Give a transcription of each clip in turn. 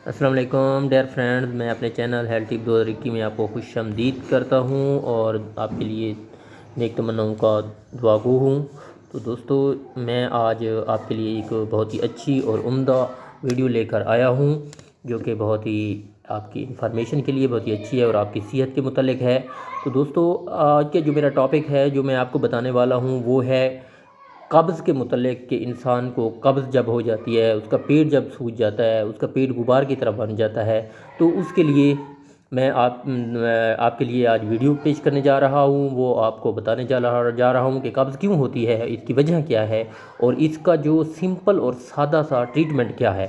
السلام علیکم dear friends, میں اپنے چینل ہیلتھ ٹپ 2021 میں آپ کو خوش آمدید کرتا ہوں اور آپ کے لیے نیک تمناؤں کا دعا گو ہوں۔ تو دوستو، میں آج آپ کے لیے ایک بہت ہی اچھی اور عمدہ ویڈیو لے کر آیا ہوں، جو کہ بہت ہی آپ کی انفارمیشن کے لیے بہت ہی اچھی ہے اور آپ کی صحت کے متعلق ہے۔ تو دوستو، آج کے جو میرا ٹاپک ہے جو میں آپ کو بتانے والا ہوں وہ ہے قبض کے متعلق، کہ انسان کو قبض جب ہو جاتی ہے، اس کا پیٹ جب سوج جاتا ہے، اس کا پیٹ غبار کی طرح بن جاتا ہے، تو اس کے لیے میں آپ کے لیے آج ویڈیو پیش کرنے جا رہا ہوں۔ وہ آپ کو بتانے جا رہا ہوں کہ قبض کیوں ہوتی ہے، اس کی وجہ کیا ہے اور اس کا جو سمپل اور سادہ سا ٹریٹمنٹ کیا ہے۔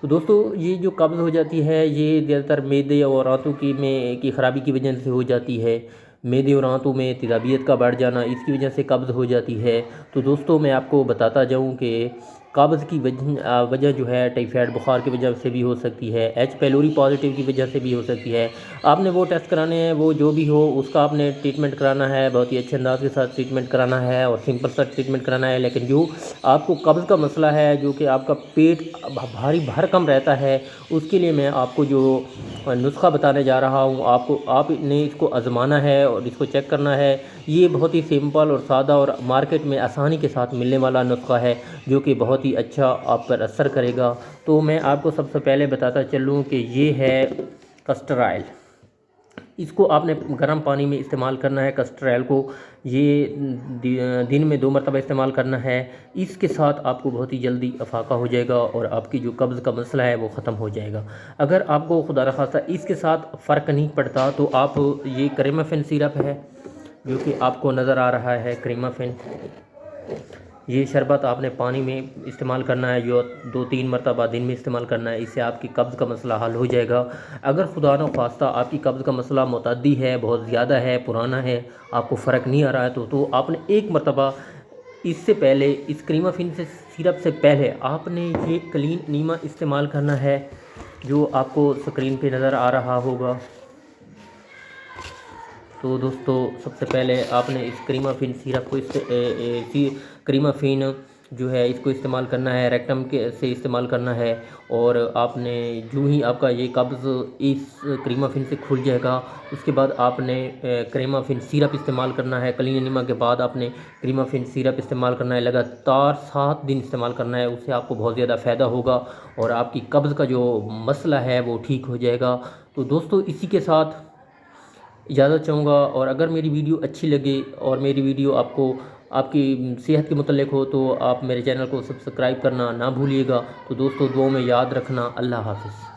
تو دوستو، یہ جو قبض ہو جاتی ہے یہ زیادہ تر معدے اور آنتوں کی خرابی کی وجہ سے ہو جاتی ہے۔ معدے اور آنتوں میں تیزابیت کا بڑھ جانا، اس کی وجہ سے قبض ہو جاتی ہے۔ تو دوستو، میں آپ کو بتاتا جاؤں کہ قبض کی وجہ جو ہے ٹائیفائڈ بخار کی وجہ سے بھی ہو سکتی ہے، ایچ پیلوری پازیٹیو کی وجہ سے بھی ہو سکتی ہے۔ آپ نے وہ ٹیسٹ کرانے ہیں، وہ جو بھی ہو اس کا آپ نے ٹریٹمنٹ کرانا ہے، بہت ہی اچھے انداز کے ساتھ ٹریٹمنٹ کرانا ہے اور سمپل سا ٹریٹمنٹ کرانا ہے۔ لیکن جو آپ کو قبض کا مسئلہ ہے، جو کہ آپ کا پیٹ بھاری بھرکم رہتا ہے، اس کے لیے میں آپ کو جو نسخہ بتانے جا رہا ہوں، آپ نے اس کو آزمانا ہے اور اس کو چیک کرنا ہے۔ یہ بہت ہی سمپل اور سادہ اور مارکیٹ میں آسانی کے ساتھ ملنے والا نسخہ ہے، جو کہ بہت ہی اچھا آپ پر اثر کرے گا۔ تو میں آپ کو سب سے پہلے بتاتا چلوں کہ یہ ہے کسٹر آئل۔ اس کو آپ نے گرم پانی میں استعمال کرنا ہے۔ کسٹر آئل کو یہ دن میں 2 مرتبہ استعمال کرنا ہے۔ اس کے ساتھ آپ کو بہت ہی جلدی افاقہ ہو جائے گا اور آپ کی جو قبض کا مسئلہ ہے وہ ختم ہو جائے گا۔ اگر آپ کو خدا نخواستہ اس کے ساتھ فرق نہیں پڑتا تو آپ یہ کریمافین سیرپ ہے، جو کہ آپ کو نظر آ رہا ہے، کریمافین، یہ شربت آپ نے پانی میں استعمال کرنا ہے، جو 2-3 مرتبہ دن میں استعمال کرنا ہے۔ اس سے آپ کی قبض کا مسئلہ حل ہو جائے گا۔ اگر خدا نخواستہ آپ کی قبض کا مسئلہ متعدی ہے، بہت زیادہ ہے، پرانا ہے، آپ کو فرق نہیں آ رہا ہے تو آپ نے 1 مرتبہ اس سے پہلے، اس کریمافین سیرپ سے پہلے آپ نے یہ کلین نیما استعمال کرنا ہے، جو آپ کو اسکرین پہ نظر آ رہا ہوگا۔ تو دوستو، سب سے پہلے آپ نے اس کریمافین سیرپ کو کریمافین جو ہے اس کو استعمال کرنا ہے، ریکٹم سے استعمال کرنا ہے۔ اور آپ نے جو ہی آپ کا یہ قبض اس کریمافین سے کھل جائے گا، اس کے بعد آپ نے کریمافین سیرپ استعمال کرنا ہے۔ کلین نیما کے بعد آپ نے کریمافین سیرپ استعمال کرنا ہے، لگاتار 7 دن استعمال کرنا ہے۔ اس سے آپ کو بہت زیادہ فائدہ ہوگا اور آپ کی قبض کا جو مسئلہ ہے وہ ٹھیک ہو جائے گا۔ تو دوستو، اسی کے ساتھ اجازت چاہوں گا، اور اگر میری ویڈیو اچھی لگے اور میری ویڈیو آپ کو آپ کی صحت کے متعلق ہو تو آپ میرے چینل کو سبسکرائب کرنا نہ بھولیے گا۔ تو دوستو، دعاؤں میں یاد رکھنا۔ اللہ حافظ۔